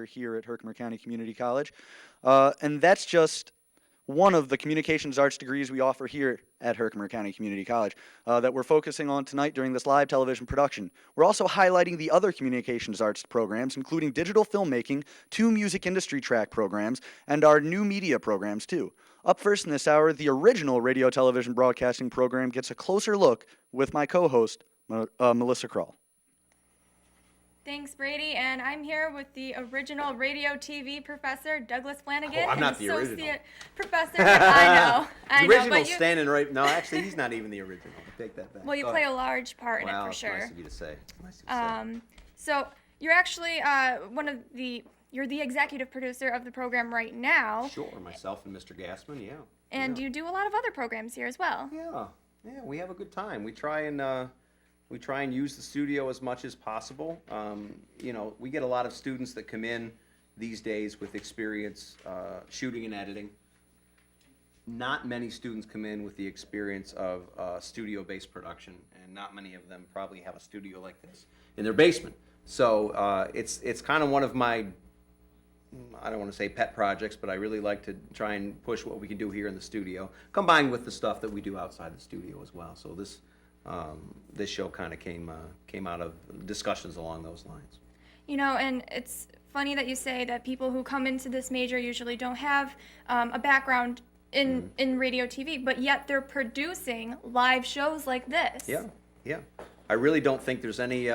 here at Herkimer County Community College. And that's just one of the communications arts degrees we offer here at Herkimer County Community College that we're focusing on tonight during this live television production. We're also highlighting the other communications arts programs, including digital filmmaking, 2 music industry track programs, and our new media programs, too. Up first in this hour, the original radio television broadcasting program gets a closer look with my co-host, Melissa Krull. Thanks, Brady, and I'm here with the original radio TV professor, Douglas Flanagan. Oh, I'm not and the original. Associate Professor. I The know. original's But you, standing right. No, actually, he's not even the original. Take that back. well, you Go play ahead. a large part in Wow, it for it's sure. nice of you to say. Nice of you to say. So you're actually you're the executive producer of the program right now, Sure, myself and Mr. Gassman, yeah. and yeah. you do a lot of other programs here as well. Yeah, we have a good time. We try and use the studio as much as possible. We get a lot of students that come in these days with experience shooting and editing. Not many students come in with the experience of studio-based production, and not many of them probably have a studio like this in their basement. So it's kind of one of my, I don't want to say pet projects, but I really like to try and push what we can do here in the studio, combined with the stuff that we do outside the studio as well. So this show kind of came out of discussions along those lines. And it's funny that you say that people who come into this major usually don't have a background in radio TV, but yet they're producing live shows like this. Yeah. I really don't think there's any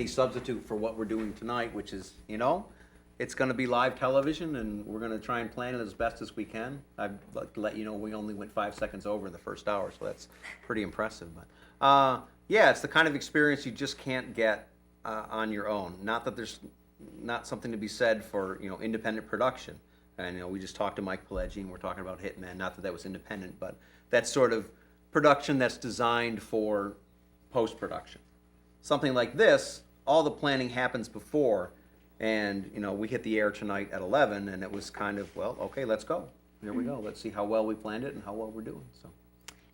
substitute for what we're doing tonight, which is, it's going to be live television, and we're going to try and plan it as best as we can. I'd like to let you know we only went 5 seconds over the first hour, so that's pretty impressive. But it's the kind of experience you just can't get on your own. Not that there's not something to be said for independent production. And we just talked to Mike Pileggi, and we're talking about Hitman. Not that was independent, but that's sort of production that's designed for post-production. Something like this, all the planning happens before. And, we hit the air tonight at 11, and it was kind of, well, okay, let's go. Here we go. Let's see how well we planned it and how well we're doing. So.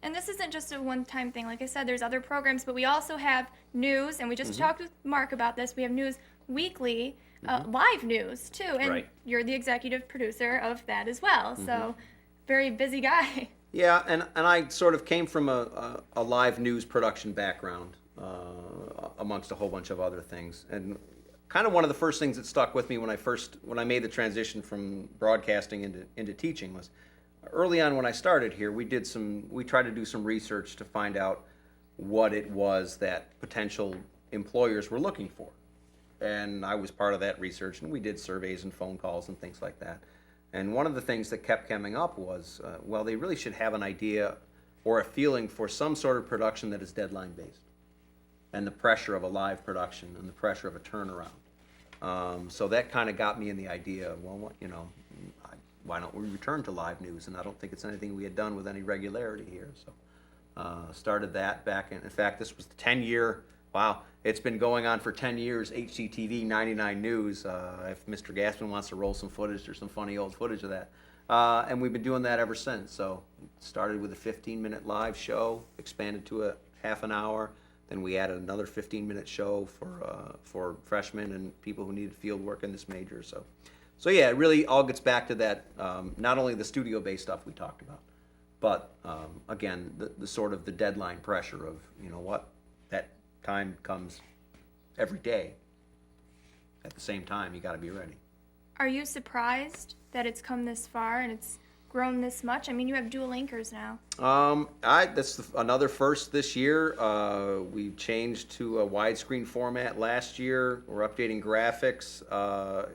And this isn't just a one-time thing. Like I said, there's other programs, but we also have news, and we just talked with Mark about this. We have news weekly, live news, too. And Right. You're the executive producer of that as well. So, very busy guy. Yeah, and I sort of came from a live news production background amongst a whole bunch of other things. And kind of one of the first things that stuck with me when I made the transition from broadcasting into teaching was early on when I started here, we tried to do some research to find out what it was that potential employers were looking for. And I was part of that research, and we did surveys and phone calls and things like that. And one of the things that kept coming up was, they really should have an idea or a feeling for some sort of production that is deadline based, and the pressure of a live production and the pressure of a turnaround. So that kind of got me in the idea of, why don't we return to live news? And I don't think it's anything we had done with any regularity here. So started that back in fact, this was the 10-year, wow, it's been going on for 10 years, HCTV 99 News, if Mr. Gassman wants to roll some footage or some funny old footage of that. And we've been doing that ever since. So started with a 15-minute live show, expanded to a half an hour. Then we added another 15-minute show for freshmen and people who needed field work in this major. So yeah, it really all gets back to that, not only the studio-based stuff we talked about, but again, the sort of the deadline pressure of, that time comes every day. At the same time, you got to be ready. Are you surprised that it's come this far and it's grown this much? I mean, you have dual anchors now. That's another first this year. We changed to a widescreen format last year. We're updating graphics.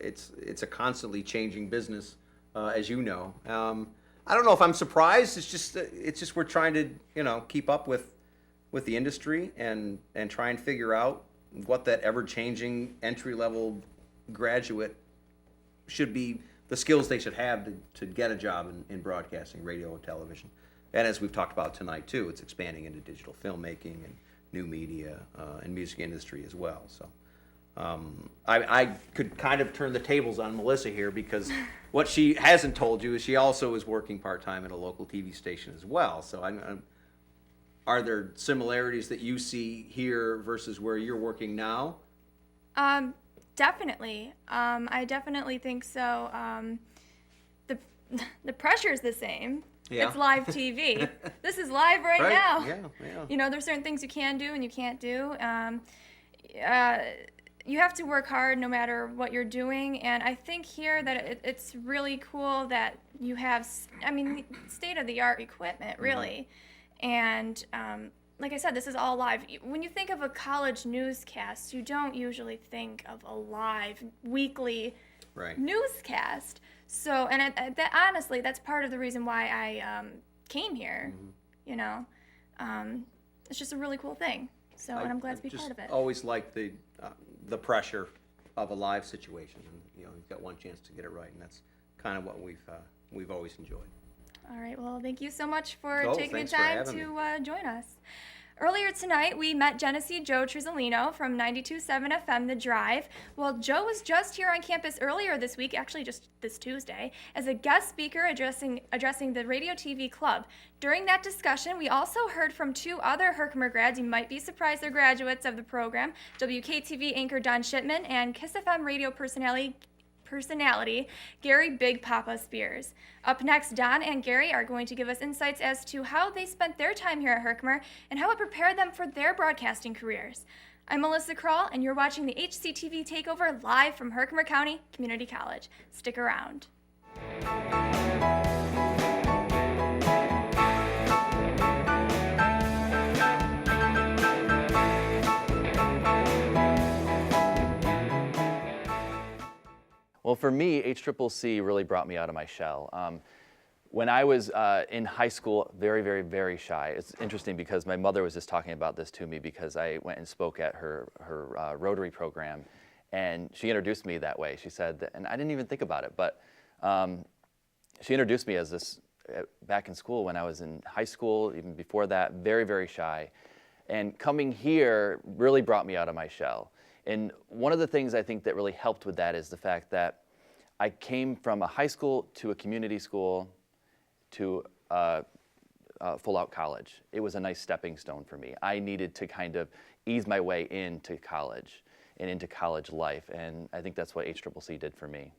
It's a constantly changing business, as you know. I don't know if I'm surprised. It's just we're trying to keep up with the industry and try and figure out what that ever-changing entry-level graduate should be, the skills they should have to get a job in broadcasting, radio, and television. And as we've talked about tonight, too, it's expanding into digital filmmaking and new media and music industry as well. So I could kind of turn the tables on Melissa here, because what she hasn't told you is she also is working part-time at a local TV station as well. So are there similarities that you see here versus where you're working now? Definitely. I definitely think so. The the pressure's the same. Yeah. It's live TV. This is live right now. Yeah, yeah. You know, there's certain things you can do and you can't do. You have to work hard no matter what you're doing, and I think here that it's really cool that you have, state-of-the-art equipment, really. And like I said, this is all live. When you think of a college newscast, you don't usually think of a live weekly Right. newscast. So, and honestly, that's part of the reason why I came here. You know, it's just a really cool thing. So, and I'm glad to be part of it. Always liked the pressure of a live situation, and you've got one chance to get it right, and that's kind of what we've always enjoyed. All right. Well, thank you so much for taking the thanks for time having to join us. Earlier tonight, we met Genesee Joe Trusolino from 92.7 FM The Drive. Well, Joe was just here on campus earlier this week, actually just this Tuesday, as a guest speaker addressing the Radio TV Club. During that discussion, we also heard from two other Herkimer grads. You might be surprised they're graduates of the program, WKTV anchor Don Shipman and KISS FM radio personality Gary Big Papa Spears. Up next, Don and Gary are going to give us insights as to how they spent their time here at Herkimer and how it prepared them for their broadcasting careers. I'm Melissa Krull, and you're watching the HCTV Takeover live from Herkimer County Community College. Stick around. Well, for me, HCCC really brought me out of my shell. When I was in high school, very, very, very shy. It's interesting because my mother was just talking about this to me because I went and spoke at her Rotary program, and she introduced me that way. She said, and I didn't even think about it, but she introduced me as this back in school when I was in high school, even before that, very, very shy. And coming here really brought me out of my shell. And one of the things I think that really helped with that is the fact that I came from a high school to a community school to full-out college. It was a nice stepping stone for me. I needed to kind of ease my way into college and into college life, and I think that's what HCCC did for me.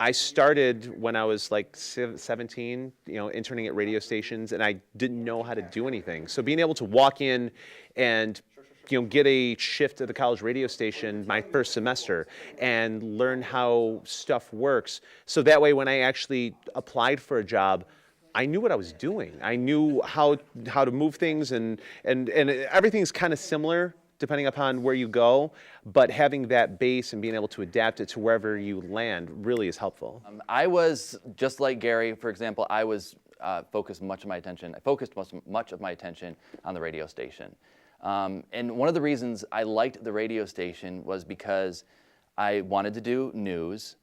I started when I was like 17, interning at radio stations, and I didn't know how to do anything. So being able to walk in and get a shift at the college radio station my first semester and learn how stuff works. So that way when I actually applied for a job, I knew what I was doing. I knew how to move things, and everything's kind of similar depending upon where you go, but having that base and being able to adapt it to wherever you land really is helpful. I was, just like Gary, for example, I was focused much of my attention on the radio station. And one of the reasons I liked the radio station was because I wanted to do news,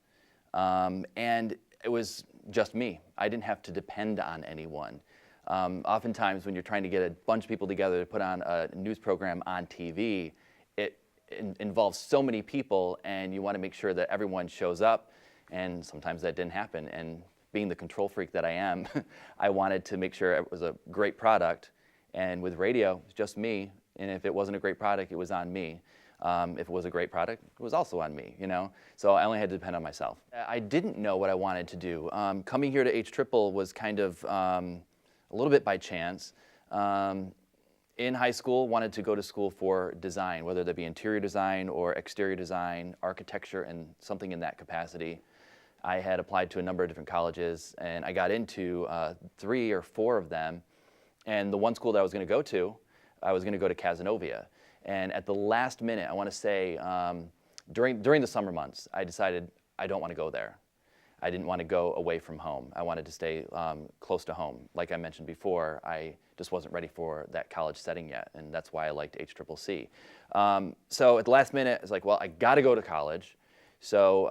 and it was just me. I didn't have to depend on anyone. Oftentimes when you're trying to get a bunch of people together to put on a news program on TV, it involves so many people, and you want to make sure that everyone shows up, and sometimes that didn't happen. And being the control freak that I am, I wanted to make sure it was a great product, and with radio, it was just me. And if it wasn't a great product, it was on me. If it was a great product, it was also on me, So I only had to depend on myself. I didn't know what I wanted to do. Coming here to HCCC was kind of a little bit by chance. In high school, wanted to go to school for design, whether that be interior design or exterior design, architecture, and something in that capacity. I had applied to a number of different colleges, and I got into 3 or 4 of them. And the one school that I was going to go to, I was going to go to Cazenovia. And at the last minute, I want to say, during the summer months, I decided I don't want to go there. I didn't want to go away from home. I wanted to stay close to home. Like I mentioned before, I just wasn't ready for that college setting yet, and that's why I liked HCCC. So at the last minute, I was like, well, I got to go to college. So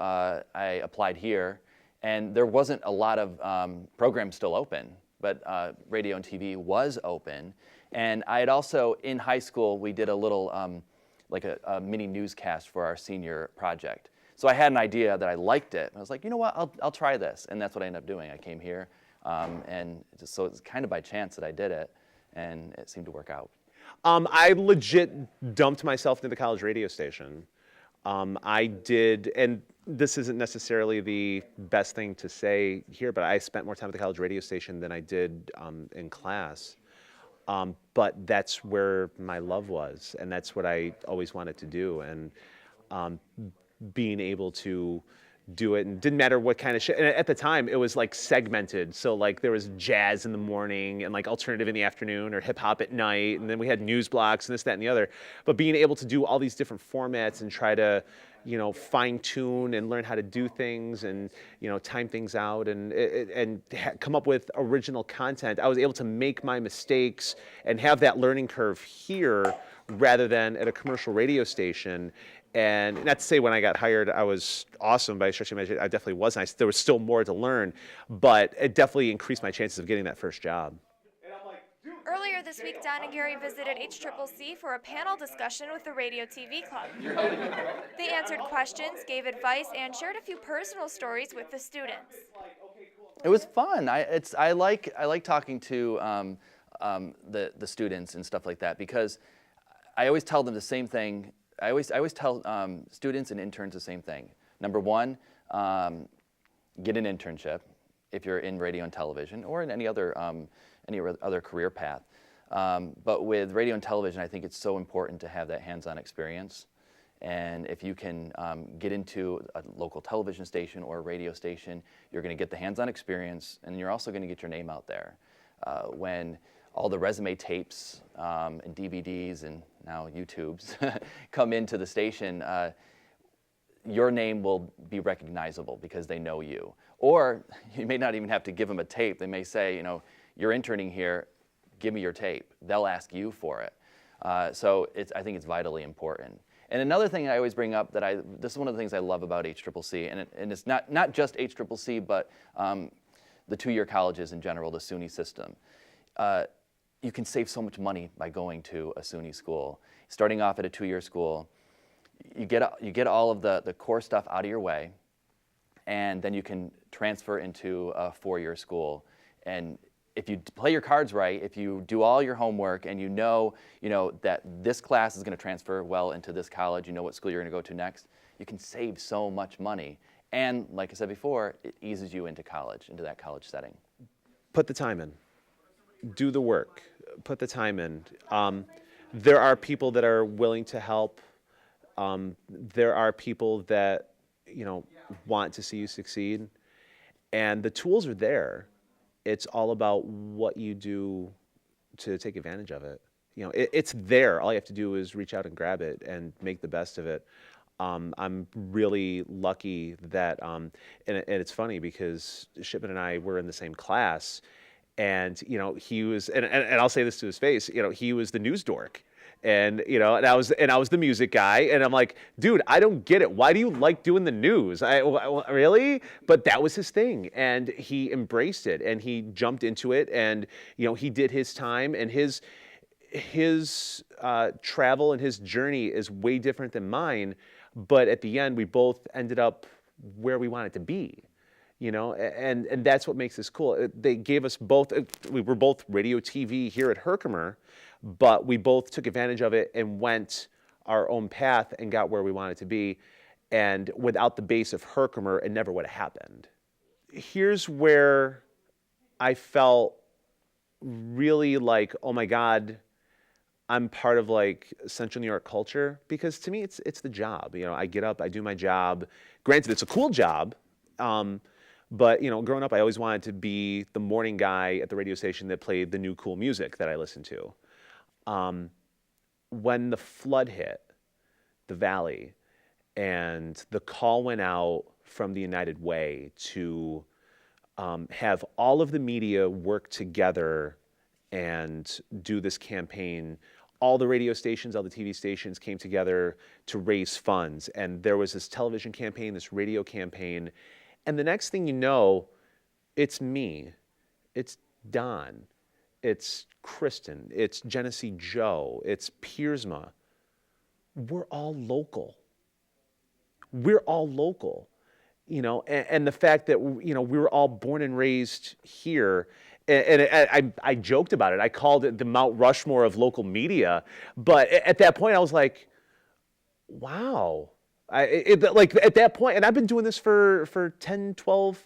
I applied here, and there wasn't a lot of programs still open, but radio and TV was open. And I had also, in high school, we did a little, like a mini newscast for our senior project. So I had an idea that I liked it. I was like, you know what, I'll try this. And that's what I ended up doing. I came here, and so it's kind of by chance that I did it, and it seemed to work out. I legit dumped myself into the college radio station. I did, and this isn't necessarily the best thing to say here, but I spent more time at the college radio station than I did in class. But that's where my love was, and that's what I always wanted to do. And being able to do it, and didn't matter what kind of shit. And at the time, it was like segmented. So like there was jazz in the morning and like alternative in the afternoon, or hip hop at night, and then we had news blocks and this, that, and the other. But being able to do all these different formats and try to, fine tune and learn how to do things and, time things out and come up with original content. I was able to make my mistakes and have that learning curve here rather than at a commercial radio station. And not to say when I got hired, I was awesome by a stretch of imagination. I definitely wasn't. There was still more to learn, but it definitely increased my chances of getting that first job. Earlier this week, Don and Gary visited HCCC for a panel discussion with the Radio TV Club. They answered questions, gave advice, and shared a few personal stories with the students. It was fun. I like talking to the students and stuff like that, because I always tell them the same thing. I always tell students and interns the same thing. Number one, get an internship if you're in radio and television or in any other career path. But with radio and television, I think it's so important to have that hands-on experience. And if you can get into a local television station or a radio station, you're going to get the hands-on experience, and you're also going to get your name out there. When all the resume tapes and DVDs and now YouTubes come into the station, your name will be recognizable because they know you. Or you may not even have to give them a tape. They may say, you're interning here, give me your tape. They'll ask you for it. So I think it's vitally important. And another thing I always bring up this is one of the things I love about HCCC, and it's not just HCCC, but the two-year colleges in general, the SUNY system. You can save so much money by going to a SUNY school. Starting off at a two-year school, you get all of the core stuff out of your way, and then you can transfer into a four-year school. And if you play your cards right, if you do all your homework and you know that this class is going to transfer well into this college, you know what school you're going to go to next, you can save so much money. And like I said before, it eases you into college, into that college setting. Put the time in. Do the work. Put the time in. There are people that are willing to help. There are people that, want to see you succeed. And the tools are there. It's all about what you do to take advantage of it. It's there. All you have to do is reach out and grab it and make the best of it. I'm really lucky that, and it's funny because Shipman and I were in the same class, and he was, and I'll say this to his face, he was the news dork. And and I was the music guy, and I'm like, dude, I don't get it. Why do you like doing the news? Really? But that was his thing, and he embraced it, and he jumped into it, and he did his time, and his travel and his journey is way different than mine. But at the end, we both ended up where we wanted to be. And that's what makes this cool. They gave us both. We were both radio TV here at Herkimer. But we both took advantage of it and went our own path and got where we wanted to be. And without the base of Herkimer, it never would have happened. Here's where I felt really like, oh my God, I'm part of like Central New York culture. Because to me, it's the job. I get up, I do my job. Granted, it's a cool job. But growing up, I always wanted to be the morning guy at the radio station that played the new cool music that I listened to. When the flood hit the valley and the call went out from the United Way to have all of the media work together and do this campaign, all the radio stations, all the TV stations came together to raise funds. And there was this television campaign, this radio campaign. And the next thing you know, it's me, it's Don, it's Kristen, it's Genesee Joe, it's Piersma. We're all local. We're all local, and the fact that, we were all born and raised here. And I joked about it. I called it the Mount Rushmore of local media. But at that point, I was like, wow, Like at that point, and I've been doing this for 10, 12,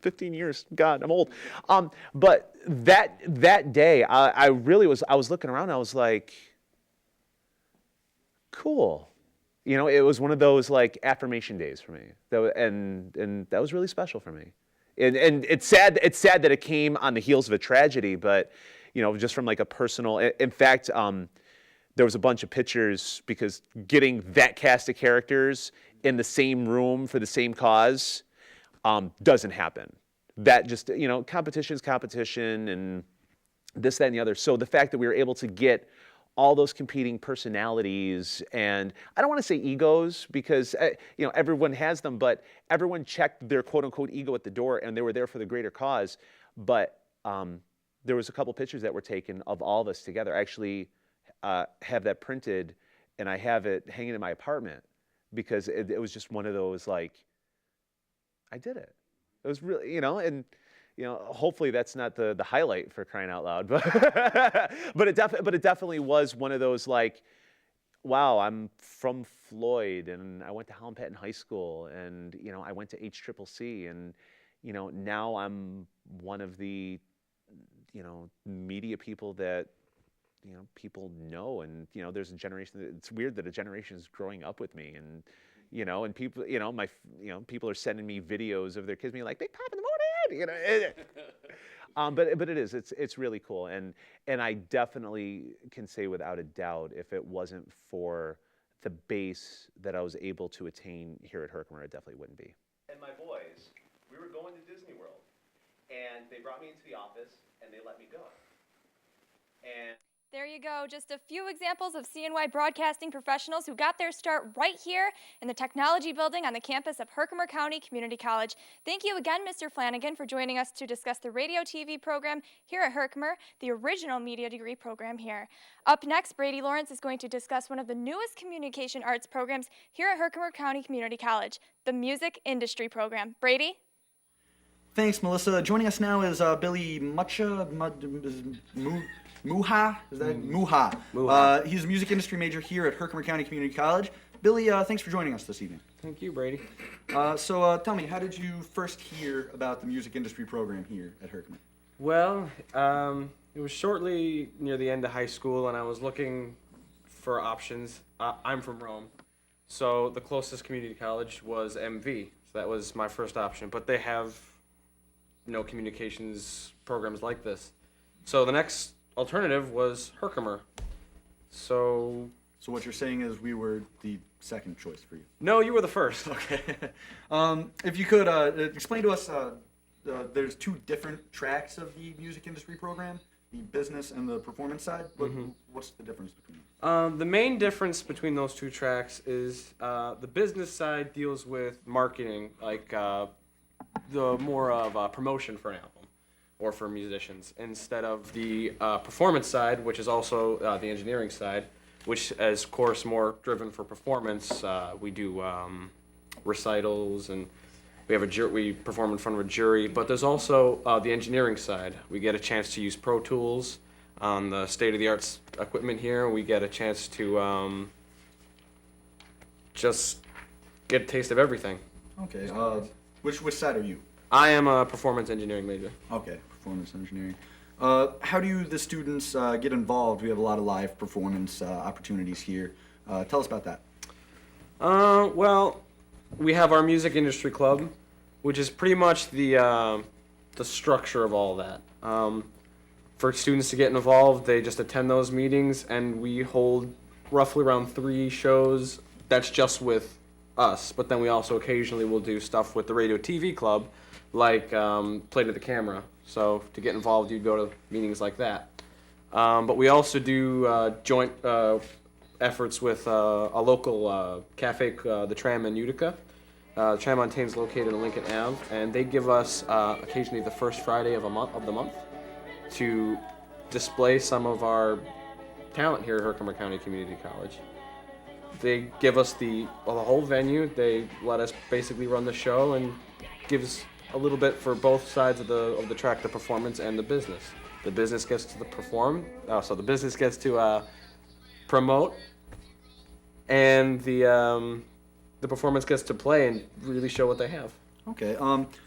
15 years. God, I'm old. But that day, I was looking around, I was like, cool. You know, it was one of those like affirmation days for me. And that was really special for me. And it's sad that it came on the heels of a tragedy, but you know, just from like a personal, in fact, there was a bunch of pictures because getting that cast of characters in the same room for the same cause doesn't happen. That just, you know, competition is competition and this, that, and the other. So the fact that we were able to get all those competing personalities, and I don't want to say egos because, you know, everyone has them, but everyone checked their quote unquote ego at the door and they were there for the greater cause. But there was a couple pictures that were taken of all of us together. I actually have that printed and I have it hanging in my apartment because it was just one of those like, I did it. It was really, you know, and you know, hopefully that's not the highlight for crying out loud, but but it definitely was one of those like, wow, I'm from Floyd and I went to Holland Patton High School and you know I went to HCCC and you know now I'm one of the you know media people that you know people know and you know there's a generation. It's weird that a generation is growing up with me and. You know, and people, you know, people are sending me videos of their kids being like, "Big Pop in the morning," you know. But it's really cool, and I definitely can say without a doubt, if it wasn't for the base that I was able to attain here at Herkimer, it definitely wouldn't be. And my boys, we were going to Disney World, and they brought me into the office, and they let me go. And there you go, just a few examples of CNY broadcasting professionals who got their start right here in the technology building on the campus of Herkimer County Community College. Thank you again, Mr. Flanagan, for joining us to discuss the radio TV program here at Herkimer, the original media degree program here. Up next, Brady Lawrence is going to discuss one of the newest communication arts programs here at Herkimer County Community College, the music industry program. Brady? Thanks, Melissa. Joining us now is Billy Muha. Is that Muha? Muha. He's a music industry major here at Herkimer County Community College. Billy, thanks for joining us this evening. Thank you, Brady. So tell me, how did you first hear about the music industry program here at Herkimer? Well, it was shortly near the end of high school, and I was looking for options. I'm from Rome, so the closest community college was MV. So that was my first option, but they have no communications programs like this. So the next alternative was Herkimer. So what you're saying is we were the second choice for you? No, you were the first. Okay. If you could explain to us, there's two different tracks of the music industry program, the business and the performance side. What's the difference between them? The main difference between those two tracks is the business side deals with marketing, like the more of promotion for an album or for musicians, instead of the performance side, which is also the engineering side, which is, of course, more driven for performance. We do recitals, and we perform in front of a jury. But there's also the engineering side. We get a chance to use Pro Tools on the state-of-the-art equipment here. We get a chance to just get a taste of everything. Okay. Which side are you? I am a performance engineering major. Okay, performance engineering. How do the students get involved? We have a lot of live performance opportunities here. Tell us about that. Well, we have our music industry club, which is pretty much the structure of all that. For students to get involved, they just attend those meetings, and we hold roughly around 3 shows. That's just with us, but then we also occasionally will do stuff with the radio TV club, like Play to the Camera. So to get involved, you'd go to meetings like that. But we also do joint efforts with a local cafe, the Tram in Utica. Tram Montaigne is located in Lincoln Ave, and they give us occasionally the first Friday of the month to display some of our talent here at Herkimer County Community College. They give us the whole venue. They let us basically run the show and gives a little bit for both sides of the track, the performance and the business. The business gets to perform, so the business gets to promote, and the the performance gets to play and really show what they have. Okay.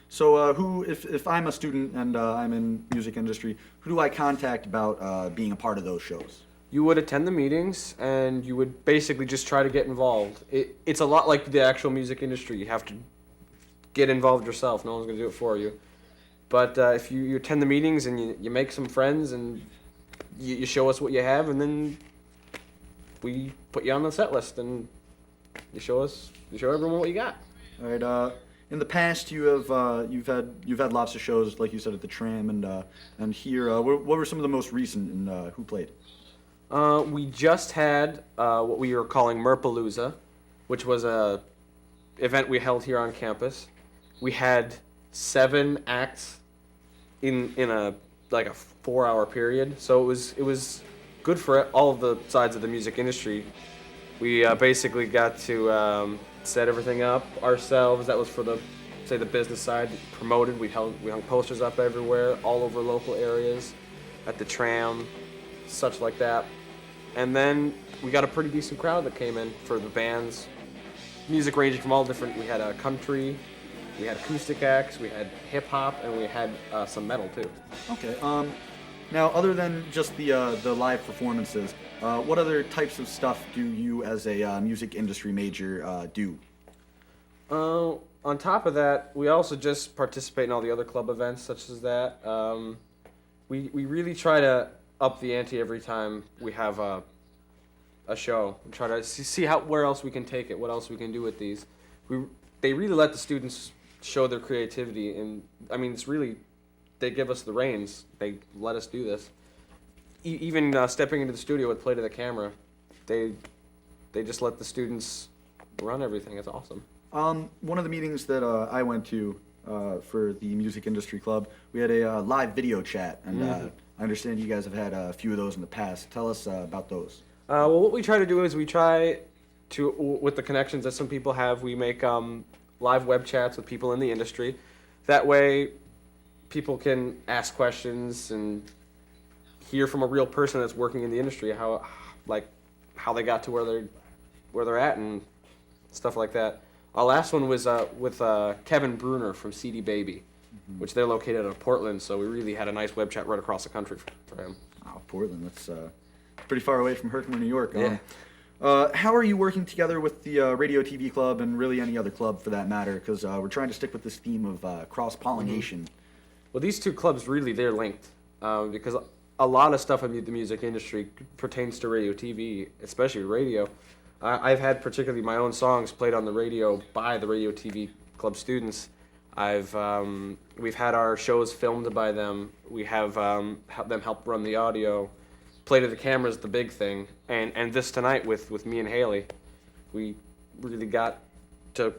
So if I'm a student and I'm in music industry, who do I contact about being a part of those shows? You would attend the meetings and you would basically just try to get involved. It's a lot like the actual music industry. You have to get involved yourself. No one's going to do it for you. But if you attend the meetings and you make some friends and you show us what you have, and then we put you on the set list and you show everyone what you got. All right. In the past, you've had lots of shows, like you said, at the Tram and here. What were some of the most recent and who played? We just had what we were calling Merpalooza, which was a event we held here on campus. We had 7 acts in a 4-hour period, so it was good for all of the sides of the music industry. We basically got to set everything up ourselves. That was for the business side. Promoted. We hung posters up everywhere, all over local areas, at the Tram, such like that. And then we got a pretty decent crowd that came in for the bands. Music ranging from all different. We had country, we had acoustic acts, we had hip hop, and we had some metal too. Okay. Now, other than just the live performances, what other types of stuff do you, as a music industry major, do? On top of that, we also just participate in all the other club events, such as that. We really try to up the ante every time we have a show. We try to see where else we can take it, what else we can do with these. They really let the students show their creativity, and I mean, it's really, they give us the reins. They let us do this. Even stepping into the studio with Play to the Camera, they just let the students run everything. It's awesome. One of the meetings that I went to for the Music Industry Club, we had a live video chat, and I understand you guys have had a few of those in the past. Tell us about those. Well, what we try to do is we try to, with the connections that some people have, we make live web chats with people in the industry. That way, people can ask questions and hear from a real person that's working in the industry how they got to where they're at and stuff like that. Our last one was with Kevin Bruner from CD Baby, which they're located out of Portland, so we really had a nice web chat right across the country for him. Oh, Portland, that's pretty far away from Herkimer, New York. Yeah. How are you working together with the Radio TV Club and really any other club for that matter? Because we're trying to stick with this theme of cross-pollination. Well, these two clubs really, they're linked because a lot of stuff in the music industry pertains to radio TV, especially radio. I've had particularly my own songs played on the radio by the Radio TV Club students. We've had our shows filmed by them. We have them help run the audio. Play to the Camera is the big thing. And this tonight with me and Haley, we really got to,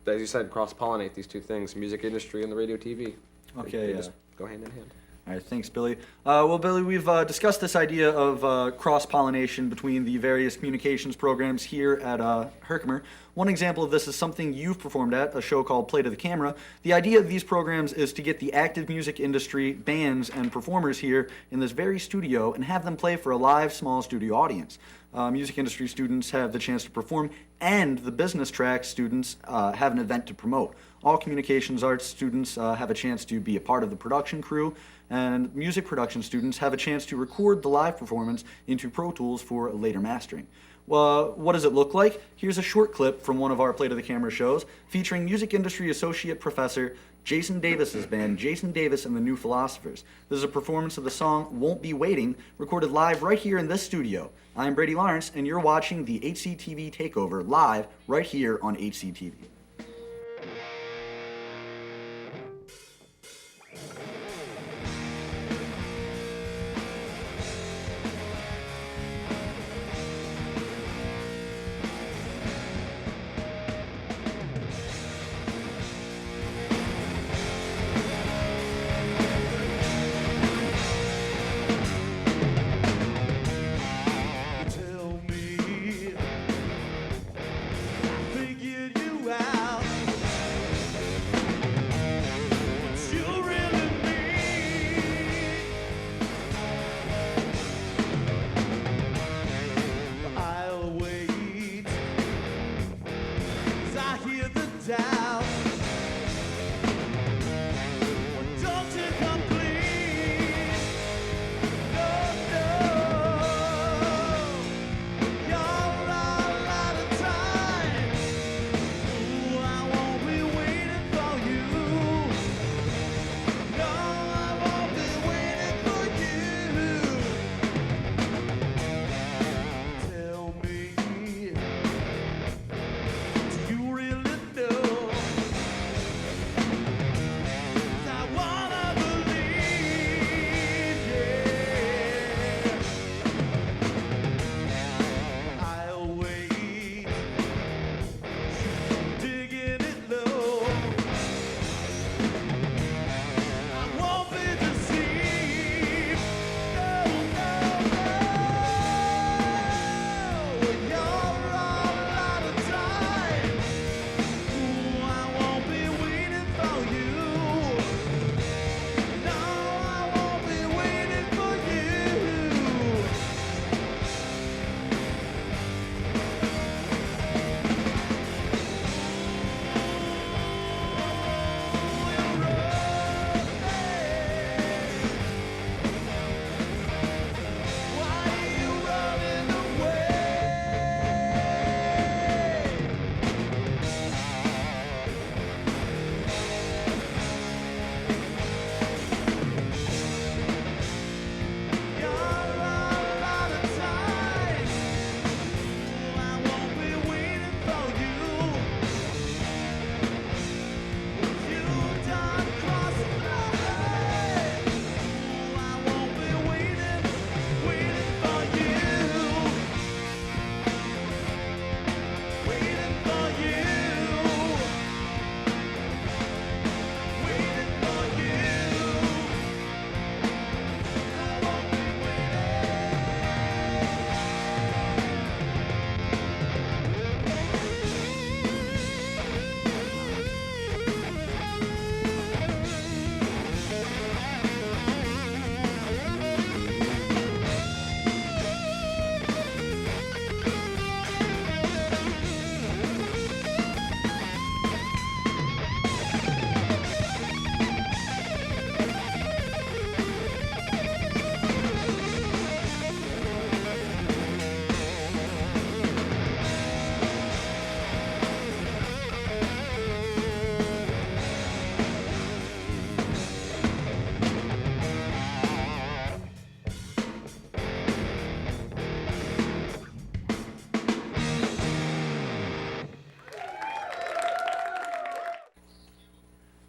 as you said, cross-pollinate these two things, music industry and the radio TV. Okay, They just go hand in hand. All right, thanks, Billy. Well, Billy, we've discussed this idea of cross-pollination between the various communications programs here at Herkimer. One example of this is something you've performed at, a show called Play to the Camera. The idea of these programs is to get the active music industry, bands, and performers here in this very studio and have them play for a live, small studio audience. Music industry students have the chance to perform, and the business track students have an event to promote. All communications arts students have a chance to be a part of the production crew, and music production students have a chance to record the live performance into Pro Tools for later mastering. Well, what does it look like? Here's a short clip from one of our Play to the Camera shows featuring music industry associate professor Jason Davis's band, Jason Davis and the New Philosophers. This is a performance of the song Won't Be Waiting, recorded live right here in this studio. I'm Brady Lawrence, and you're watching the HCTV Takeover live right here on HCTV. Tell me, figured you out.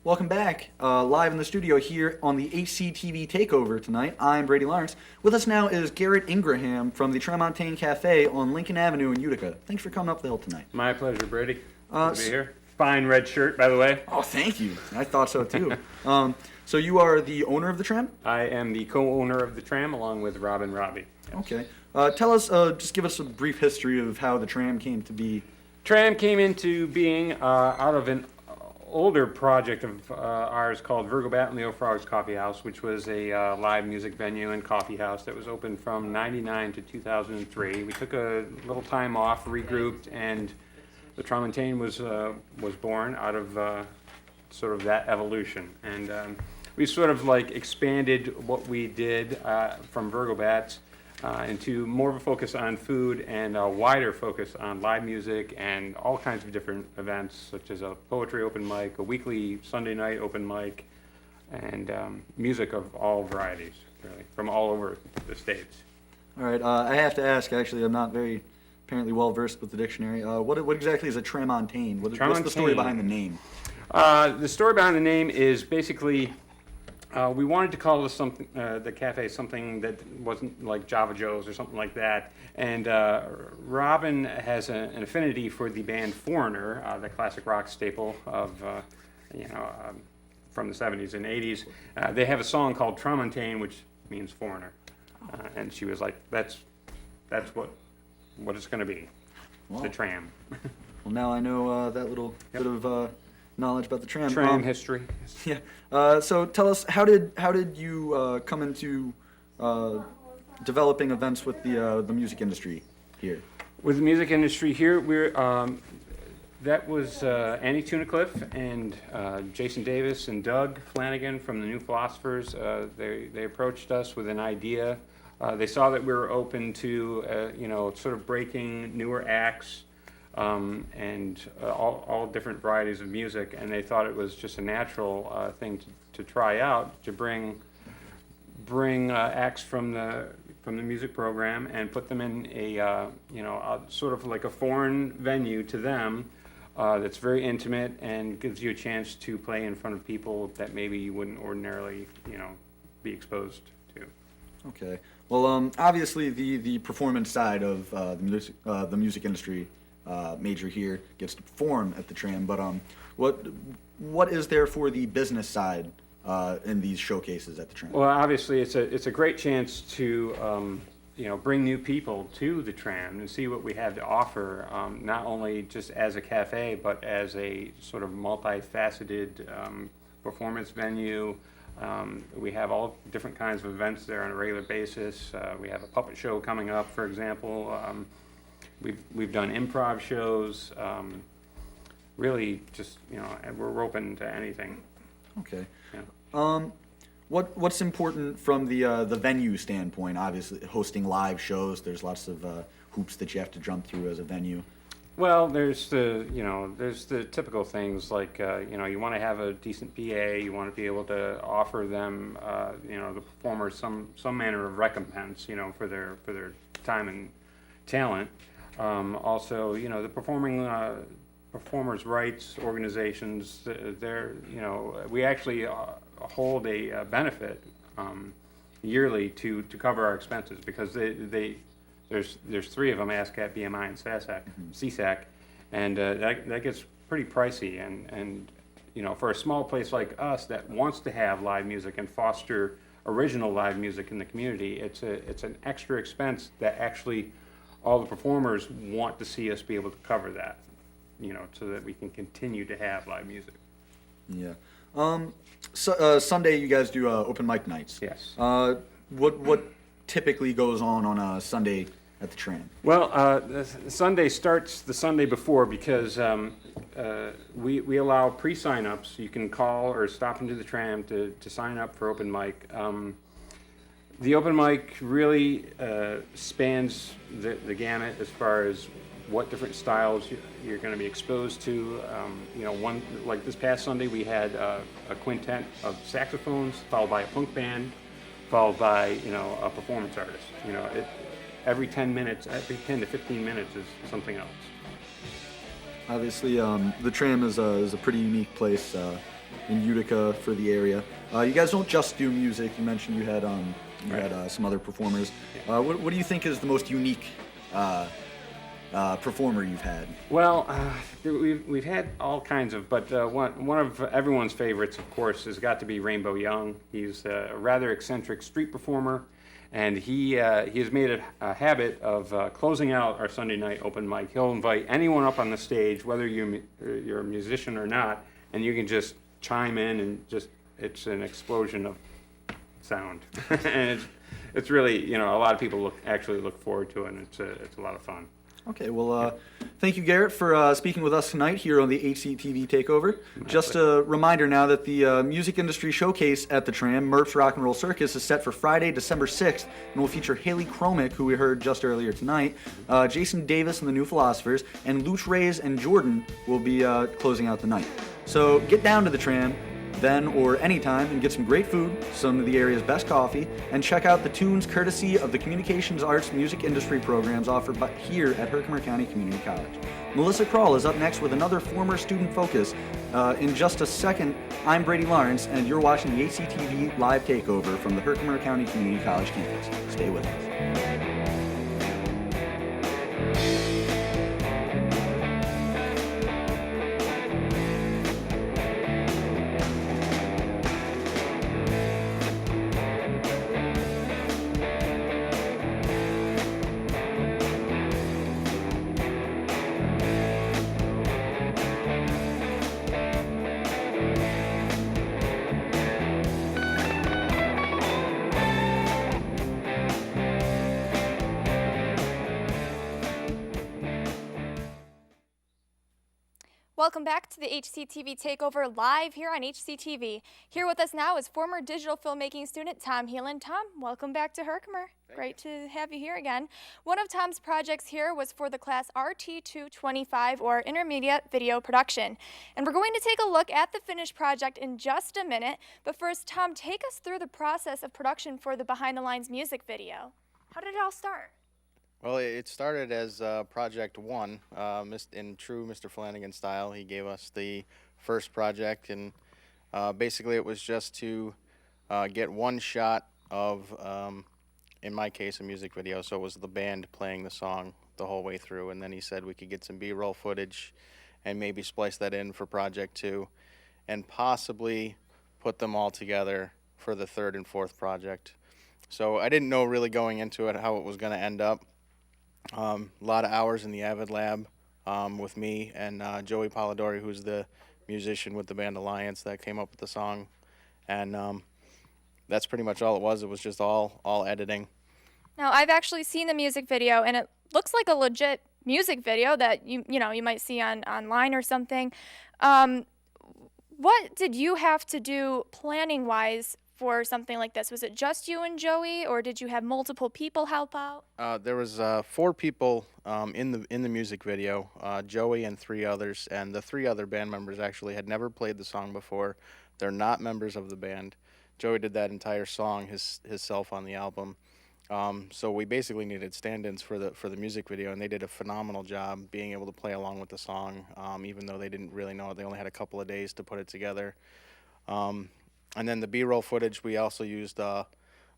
Welcome back, live in the studio here on the HCTV Takeover tonight. I'm Brady Lawrence. With us now is Garrett Ingraham from the Tremontaine Cafe on Lincoln Avenue in Utica. Thanks for coming up the hill tonight. My pleasure, Brady. Good to be here. Fine red shirt, by the way. Oh, thank you. I thought so too. So you are the owner of the Tram? I am the co-owner of the Tram along with Rob and Robbie. Okay. Tell us, just give us a brief history of how the Tram came to be. Tram came into being out of an older project of ours called Virgo Bat and Leo Frog's Coffee House, which was a live music venue and coffee house that was open from '99 to 2003. We took a little time off, regrouped, and the Tremontaine was born out of sort of that evolution. And we sort of like expanded what we did from Virgo Bats into more of a focus on food and a wider focus on live music and all kinds of different events, such as a poetry open mic, a weekly Sunday night open mic, and music of all varieties, really, from all over the states. All right. I have to ask, actually, I'm not very apparently well versed with the dictionary. What exactly is a Tremontaine? What's the story Tremontaine. behind the name? The story behind the name is basically we wanted to call this something, the cafe, something that wasn't like Java Joe's or something like that. And Robin has an affinity for the band Foreigner, the classic rock staple of, from the 70s and 80s. They have a song called Tremontaine, which means foreigner. And she was like, that's what it's going to be, Wow. the Tram. Well, now I know that little bit of knowledge about the Tram. Tram history. Yeah. So tell us, how did you come into developing events with the music industry here? With the music industry here, that was Annie Tunnicliffe and Jason Davis and Doug Flanagan from the New Philosophers. They approached us with an idea. They saw that we were open to sort of breaking newer acts and all different varieties of music, and they thought it was just a natural thing to try out, to bring acts from the music program and put them in a sort of like a foreign venue to them that's very intimate and gives you a chance to play in front of people that maybe you wouldn't ordinarily be exposed to. Okay. Well, obviously the performance side of the music industry major here gets to perform at the Tram, but what is there for the business side in these showcases at the Tram? Well, obviously, it's a great chance to bring new people to the Tram and see what we have to offer, not only just as a cafe, but as a sort of multifaceted performance venue. We have all different kinds of events there on a regular basis. We have a puppet show coming up, for example. We've done improv shows. Really, just and we're open to anything. Okay. Yeah. What's important from the venue standpoint? Obviously, hosting live shows, there's lots of hoops that you have to jump through as a venue. Well, there's the typical things like you want to have a decent PA, you want to be able to offer them the performers some manner of recompense for their time and talent. Also, the performers' rights organizations, we actually hold a benefit yearly to cover our expenses, because there's three of them: ASCAP, BMI, and CSAC, and that gets pretty pricey. And for a small place like us that wants to have live music and foster original live music in the community, it's an extra expense that actually all the performers want to see us be able to cover that, so that we can continue to have live music. Yeah. Sunday you guys do open mic nights. Yes. What typically goes on a Sunday at the Tram? Well, the Sunday starts the Sunday before, because we allow pre-sign-ups. You can call or stop into the Tram to sign up for open mic. The open mic really spans the gamut as far as what different styles you're going to be exposed to. One like this past Sunday, we had a quintet of saxophones, followed by a punk band, followed by a performance artist. Every 10 to 15 minutes is something else. Obviously, the Tram is a pretty unique place. in Utica for the area. You guys don't just do music. You mentioned you had some other performers. What do you think is the most unique performer you've had? Well, we've had all kinds of, but one of everyone's favorites, of course, has got to be Rainbow Young. He's a rather eccentric street performer, and he has made it a habit of closing out our Sunday night open mic. He'll invite anyone up on the stage, whether you're a musician or not, and you can just chime in and it's an explosion of sound. And it's really, a lot of people actually look forward to it, and it's a lot of fun. Okay, well, thank you, Garrett, for speaking with us tonight here on the HCTV Takeover. Just a reminder now that the Music Industry Showcase at the Tram, Merp's Rock and Roll Circus, is set for Friday, December 6th, and will feature Haley Chromick, who we heard just earlier tonight, Jason Davis and the New Philosophers, and Luch Reyes and Jordan will be closing out the night. So get down to the Tram then or anytime and get some great food, some of the area's best coffee, and check out the tunes courtesy of the Communications Arts Music Industry programs offered here at Herkimer County Community College. Melissa Krull is up next with another former student focus. In just a second, I'm Brady Lawrence, and you're watching the HCTV Live Takeover from the Herkimer County Community College campus. Stay with us. Welcome back to the HCTV Takeover live here on HCTV. Here with us now is former digital filmmaking student Tom Heelan. Tom, welcome back to Herkimer. Great to have you here again. One of Tom's projects here was for the class RT225, or Intermediate Video Production. And we're going to take a look at the finished project in just a minute. But first, Tom, take us through the process of production for the Behind the Lines music video. How did it all start? Well, it started as Project 1, in true Mr. Flanagan style. He gave us the first project, and basically it was just to get one shot of, in my case, a music video. So it was the band playing the song the whole way through, and then he said we could get some B-roll footage and maybe splice that in for Project 2, and possibly put them all together for the third and fourth project. So I didn't know really going into it how it was going to end up. A lot of hours in the Avid Lab with me and Joey Polidori, who's the musician with the band Alliance that came up with the song. And that's pretty much all it was. It was just all editing. Now, I've actually seen the music video, and it looks like a legit music video that you might see online or something. What did you have to do planning-wise for something like this? Was it just you and Joey, or did you have multiple people help out? There was 4 people in the music video, Joey and 3 others, and the 3 other band members actually had never played the song before. They're not members of the band. Joey did that entire song himself on the album. So we basically needed stand-ins for the music video, and they did a phenomenal job being able to play along with the song, even though they didn't really know it. They only had a couple of days to put it together. And then the B-roll footage, we also used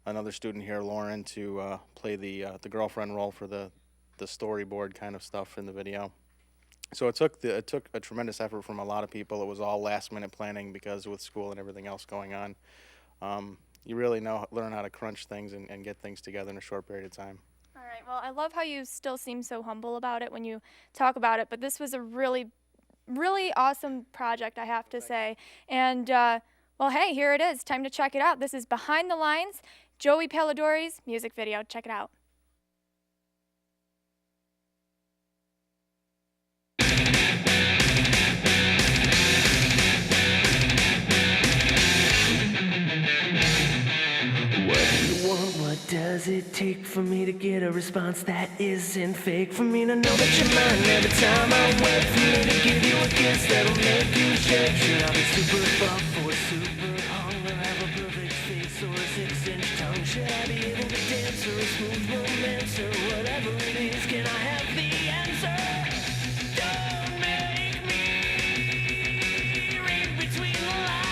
another student here, Lauren, to play the girlfriend role for the storyboard kind of stuff in the video. So it took a tremendous effort from a lot of people. It was all last-minute planning because with school and everything else going on, you really learn how to crunch things and get things together in a short period of time. All right. Well, I love how you still seem so humble about it when you talk about it, but this was a really, really awesome project, I have to say. And well, hey, here it is. Time to check it out. This is Behind the Lines, Joey Polidori's music video. Check it out. What does it take for me to get a response that isn't fake? For me to know that you're mine every time I wait. For me to give you a kiss that'll make you shake. Should I be super buff or super hung? Or have a perfect face or a 6-inch tongue? Should I be able to dance or a smooth romance or whatever it is? Can I have the answer? Don't make me read between the lines.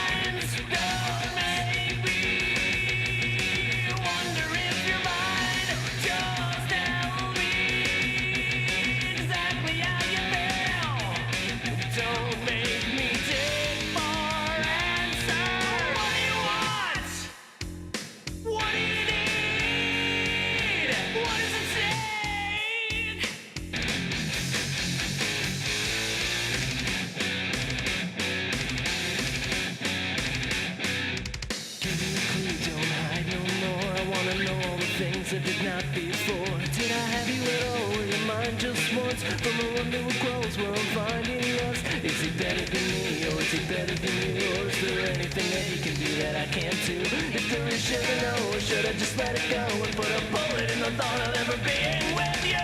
wanna know all the things I did not before. Did I have you at all? Were your mind just once? From a wonder what grows where I'm finding us. Is he better than me, or is he better than you? Or is there anything that he can do that I can't do? If there is, should I know, or should I just let it go and put a bullet in the thought of ever being with you?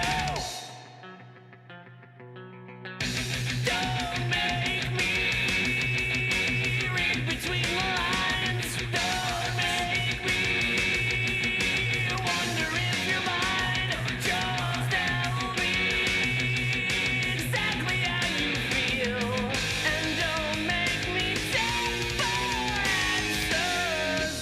Don't make me read between the lines. Don't make me wonder if you're mine. Just tell me exactly how you feel, and don't make me take for answers.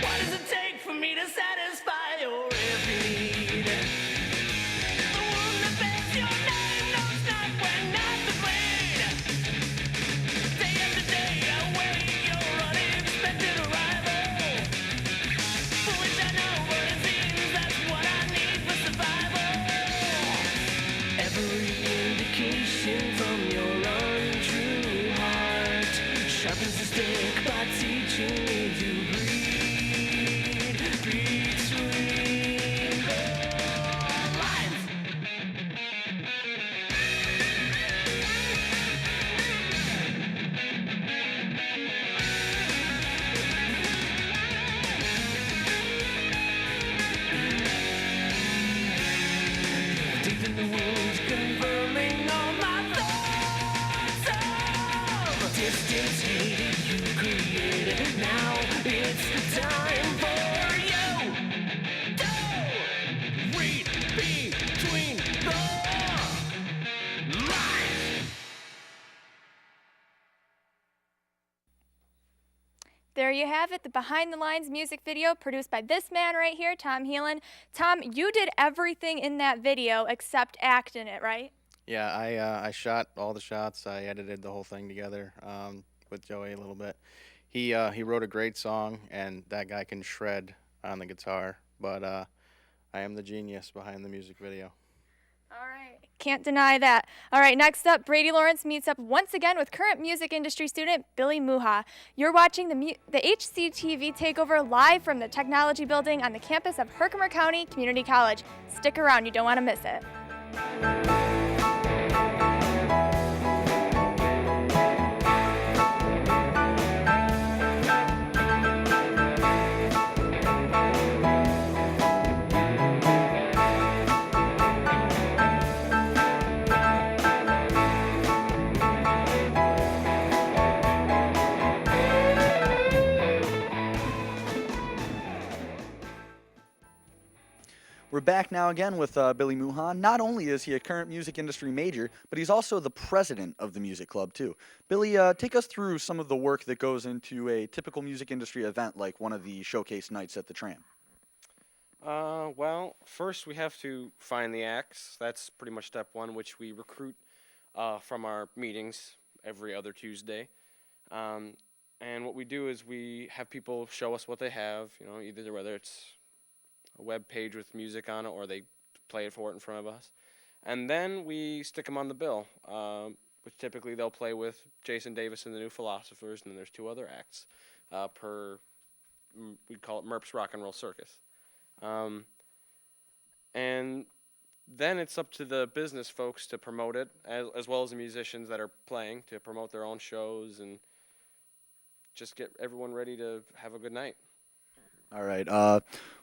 What does it take for me to satisfy your every need? The wound that bears your name knows not when not to bleed. Day after day I wait your unexpected arrival, for which I know, but it seems that's what I need for survival. Every indication from your untrue heart sharpens the stick by teaching me to read between the lines. Deep in the woods, confirming all my thoughts of distance hated you created. Now it's time for you to read between the lines. There you have it, the Behind the Lines music video produced by this man right here, Tom Heelan. Tom, you did everything in that video except act in it, right? Yeah, I shot all the shots. I edited the whole thing together with Joey a little bit. He wrote a great song, and that guy can shred on the guitar. But I am the genius behind the music video. All right, can't deny that. All right, next up, Brady Lawrence meets up once again with current music industry student Billy Muha. You're watching the HCTV Takeover live from the Technology Building on the campus of Herkimer County Community College. Stick around, you don't want to miss it. We're back now again with Billy Muhan. Not only is he a current music industry major, but he's also the president of the music club, too. Billy, take us through some of the work that goes into a typical music industry event like one of the showcase nights at the Tram. Well, first we have to find the acts. That's pretty much step one, which we recruit from our meetings every other Tuesday. And what we do is we have people show us what they have, either whether it's a web page with music on it or they play it for it in front of us. And then we stick them on the bill, which typically they'll play with Jason Davis and the New Philosophers, and then there's two other acts we call it MERP's Rock and Roll Circus. then it's up to the business folks to promote it, as well as the musicians that are playing to promote their own shows and just get everyone ready to have a good night. All right.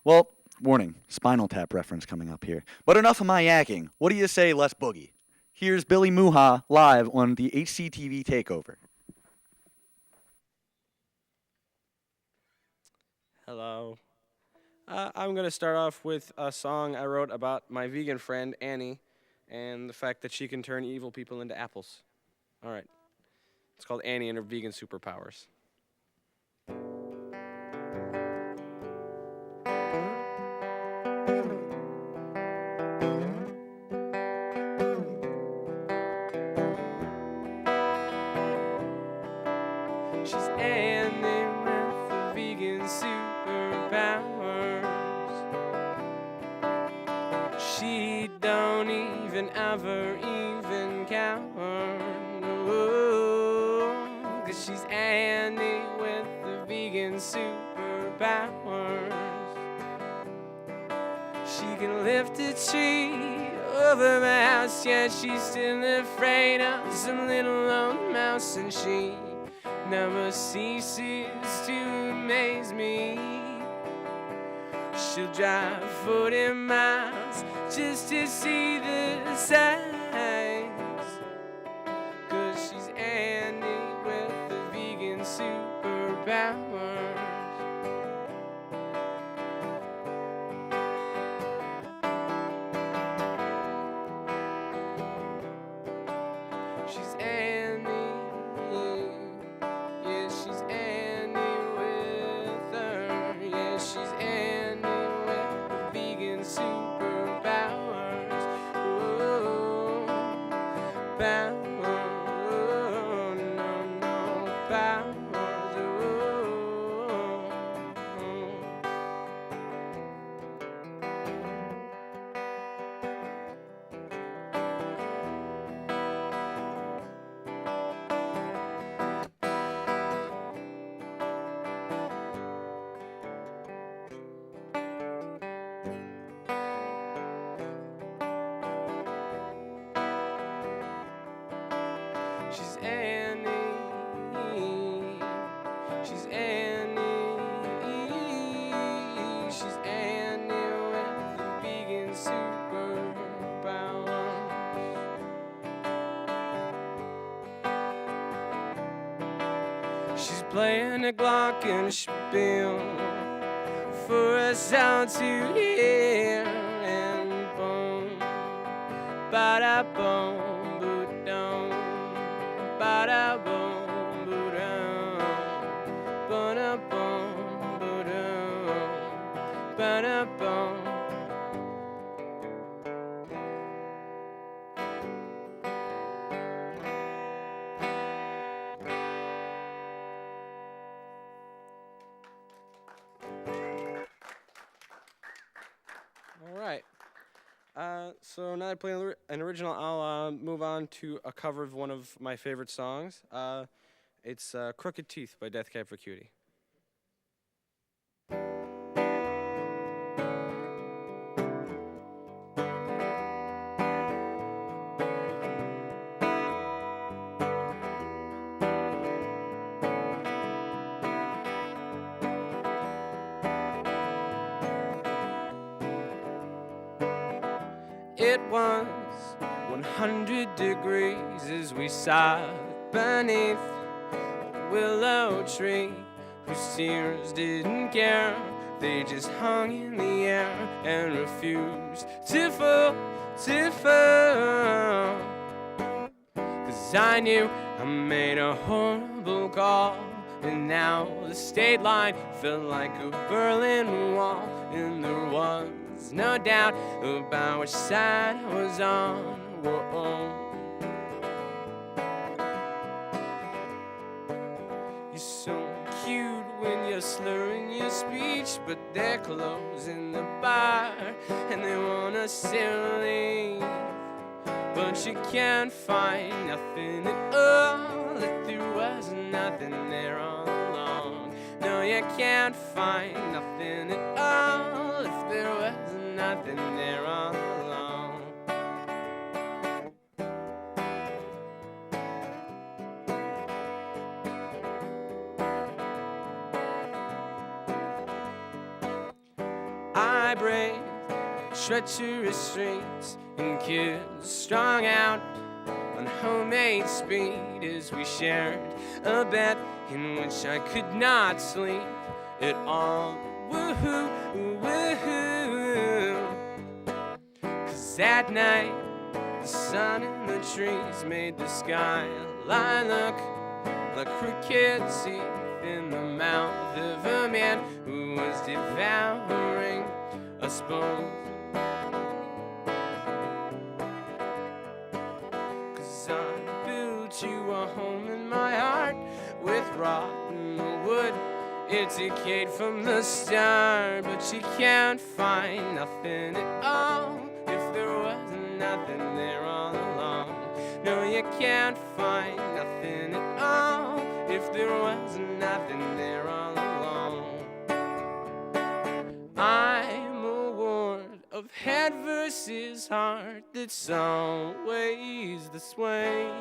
Well, warning, Spinal Tap reference coming up here. But enough of my yakking. What do you say, let's boogie? Here's Billy Muha live on the HCTV Takeover. Hello. I'm going to start off with a song I wrote about my vegan friend, Annie, and the fact that she can turn evil people into apples. All right. It's called Annie and Her Vegan Superpowers. She's Annie with the vegan superpowers. She don't even ever even count. No, 'cause she's Annie with the vegan superpowers. She can lift a tree over my house, yet she's still afraid of some little old mouse, and she never ceases to amaze me. She'll drive 40 miles just to see the sights, 'cause she's Annie with the vegan superpowers. She's Annie, yeah, she's Annie with her, yeah, she's Annie with the vegan superpowers. Oh, power, oh, no, no, powers, oh. She's Annie. She's Annie. She's Annie with the vegan superpowers. She's playing a glockenspiel for us all to hear, and boom, ba-da-boom. Ba-da-boom, ba-dum, ba-da-boom, ba-dum, ba-da-boom. All right. So now that I play an original, I'll move on to a cover of one of my favorite songs. It's Crooked Teeth by Death Cab for Cutie. It was 100 degrees as we sat beneath a willow tree whose tears didn't care. They just hung in the air and refused to fall, to fall. 'Cause I knew I made a horrible call, and now the state line felt like a Berlin Wall, and there was no doubt about which side I was on. Whoa. You're so cute when you're slurring your speech, but they're closing the bar and they want us to leave. But you can't find nothing at all if there was nothing there all along. No, you can't find nothing at all if there was nothing there all along. vibrate treacherous streets, and kids strung out on homemade speed as we shared a bed in which I could not sleep at all. Woohoo, woohoo. 'Cause that night the sun and the trees made the skyline look like crooked teeth in the mouth of a man who was devouring us both. 'Cause I built you a home in my heart with rotten wood. It decayed from the start, but you can't find nothing at all if there was nothing there all along. No, you can't find nothing at all if there was nothing there all along. I'm a ward of head versus heart that's always this way.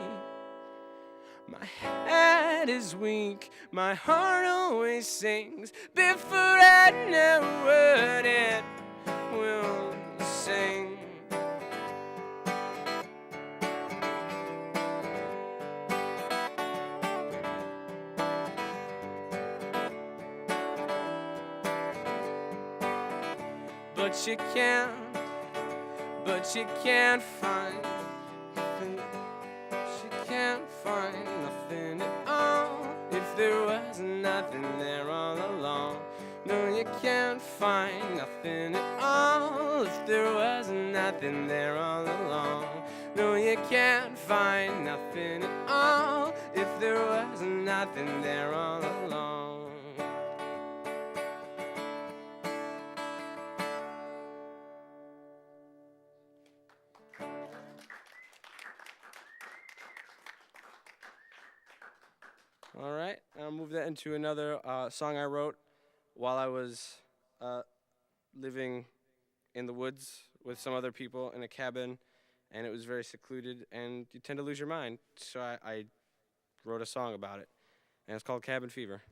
My head is weak, my heart always sings before I know what it will sing. But you can't find nothing. You can't find nothing at all if there was nothing there all along. No, you can't find nothing at all if there was nothing there all along. No, you can't find nothing at all if there was nothing there all along. All right, I'll move that into another song I wrote while I was living in the woods with some other people in a cabin, and it was very secluded, and you tend to lose your mind. So I wrote a song about it, and it's called Cabin Fever.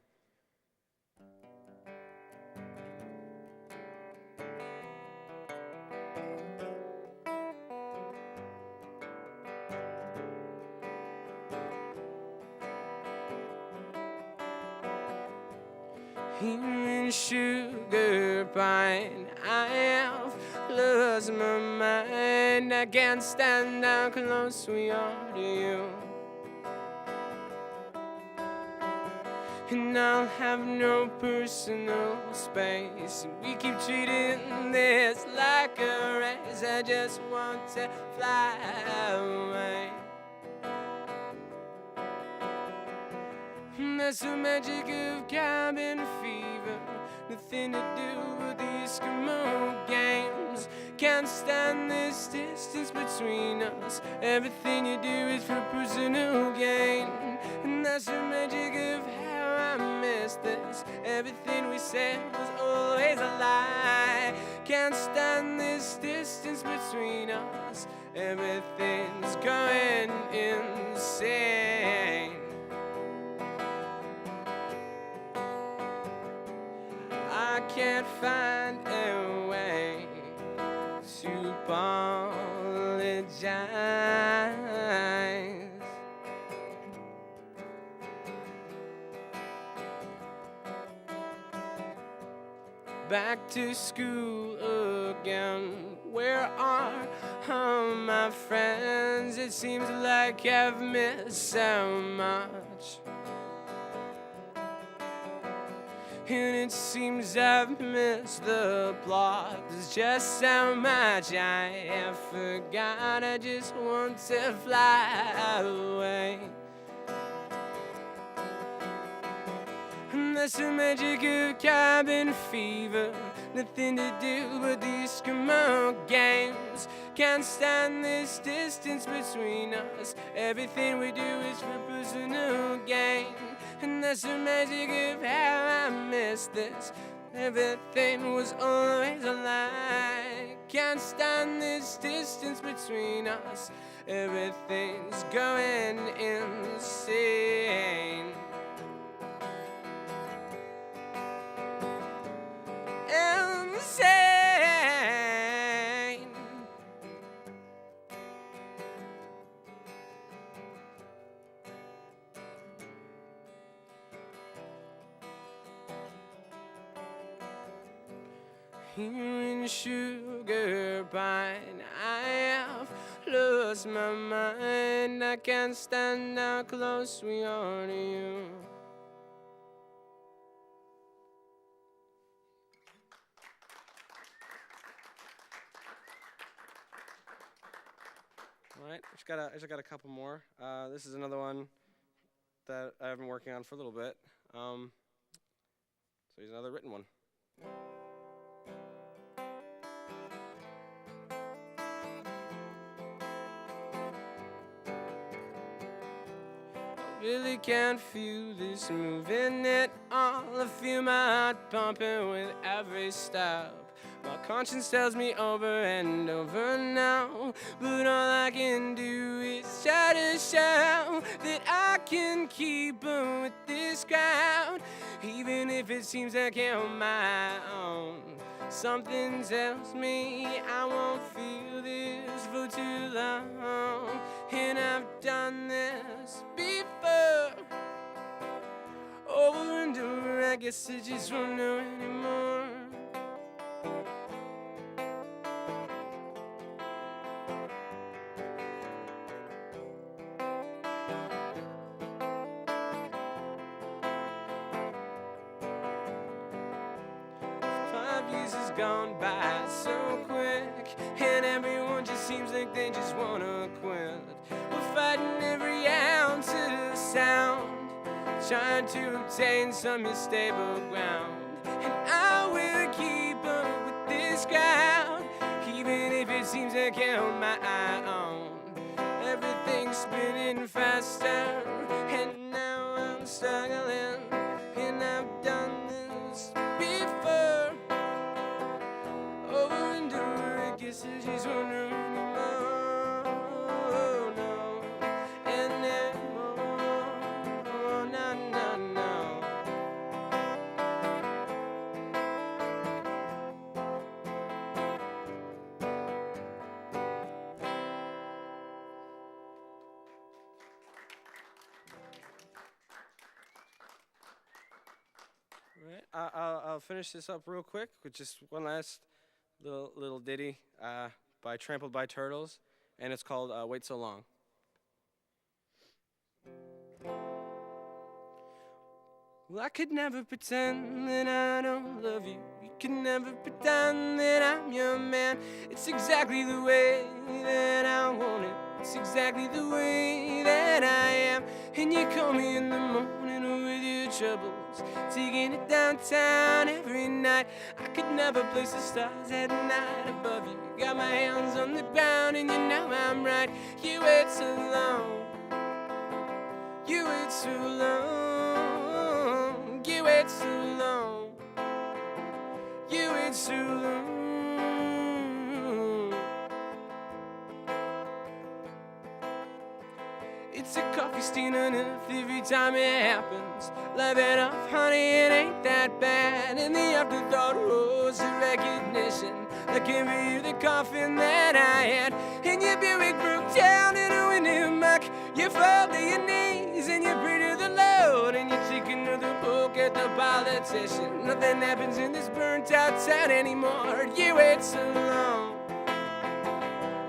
Here in Sugar Pine, I have lost my mind. I can't stand how close we are to you. And I'll have no personal space. And we keep treating this like a race. I just want to fly away. That's the magic of cabin fever. Nothing to do with these Eskimo games. Can't stand this distance between us. Everything you do is for personal gain. And that's the magic of how I miss this. Everything we said was always a lie. Can't stand this distance between us. Everything's going insane. I can't find a way to apologize. Back to school again. Where are all my friends? It seems like I've missed so much. And it seems I've missed the plot. There's just so much I have forgot. I just want to fly away. And that's the magic of cabin fever. Nothing to do but these Eskimo games. Can't stand this distance between us. Everything we do is for personal gain. And that's the magic of how I missed this. Everything was always a lie. Can't stand this distance between us. Everything's going insane. Insane. here in Sugar Pine. I have lost my mind. I can't stand how close we are to you. All right, I just got a couple more. This is another one that I've been working on for a little bit. So here's another written one. I really can't feel this moving at all. I feel my heart pumping with every step. My conscience tells me over and over now, but all I can do is try to shout that I can keep up with this crowd, even if it seems I can't hold my own. Something tells me I won't feel this for too long, and I've done this before, over and over. I guess I just won't know anymore. Gone by so quick, and everyone just seems like they just wanna quit. We're fighting every ounce of sound, trying to obtain some stable ground, and I will keep up with this crowd, even if it seems I can't hold my own. Everything's spinning faster, and now I'm struggling, and I've done this before. Over and over, I guess I just won't know anymore. No, anymore. No. All right, I'll finish this up real quick with just one last little ditty by Trampled by Turtles, and it's called Wait So Long. Well, I could never pretend that I don't love you. You could never pretend that I'm your man. It's exactly the way that I want it. It's exactly the way that I am. And you call me in the morning with your troubles, taking it downtown every night. I could never place the stars at night above you. Got my hands on the ground and you know I'm right. You wait so long. You wait so long. You wait so long. You wait so long. It's a coffee stain on earth every time it happens. Laugh it off, honey, it ain't that bad. And the afterthought rose to recognition, looking for you, the coffin that I had. And your Buick broke down in a window muck. You fall to your knees and you pray to the Lord, and you take another poke at the politician. Nothing happens in this burnt out town anymore. You wait so long.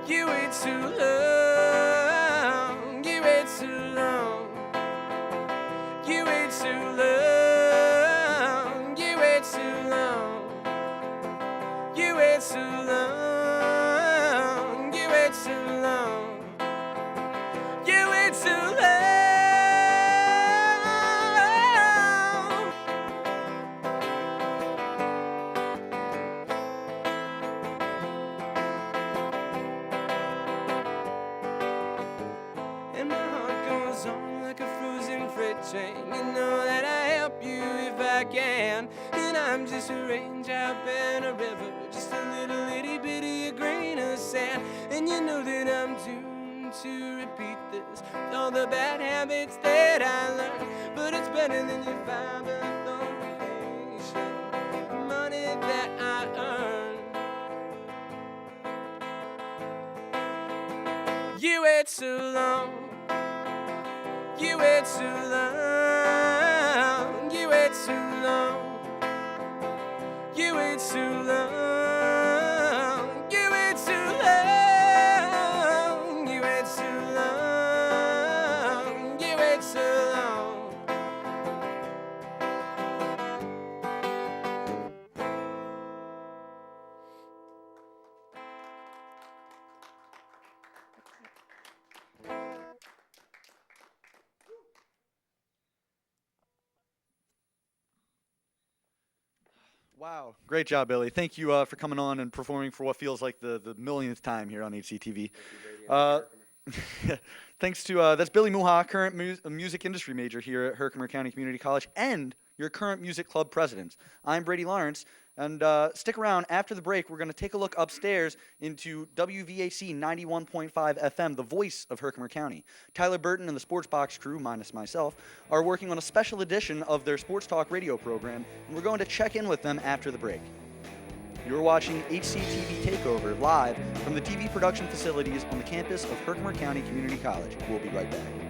You wait so long. You wait so long. You wait so long. You wait so long. You wait so long. You wait so long. You wait so long. And my heart goes on like a frozen freight train. You know that I help you if I can. And I'm just a raindrop in a river, just a little itty bitty grain of sand. And you know that I'm doomed to repeat this with all the bad habits that I learned. But it's better than your five-authentication, money that I earned. You wait so long. You wait so long. You wait so long. You wait so long. Wow, great job, Billy. Thank you for coming on and performing for what feels like the millionth time here on HCTV. Thanks to that's Billy Muha, current music industry major here at Herkimer County Community College, and your current music club president. I'm Brady Lawrence, and stick around after the break. We're going to take a look upstairs into WVAC 91.5 FM, the voice of Herkimer County. Tyler Burton and the Sports Box crew, minus myself, are working on a special edition of their sports talk radio program, and we're going to check in with them after the break. You're watching HCTV Takeover live from the TV production facilities on the campus of Herkimer County Community College. We'll be right back.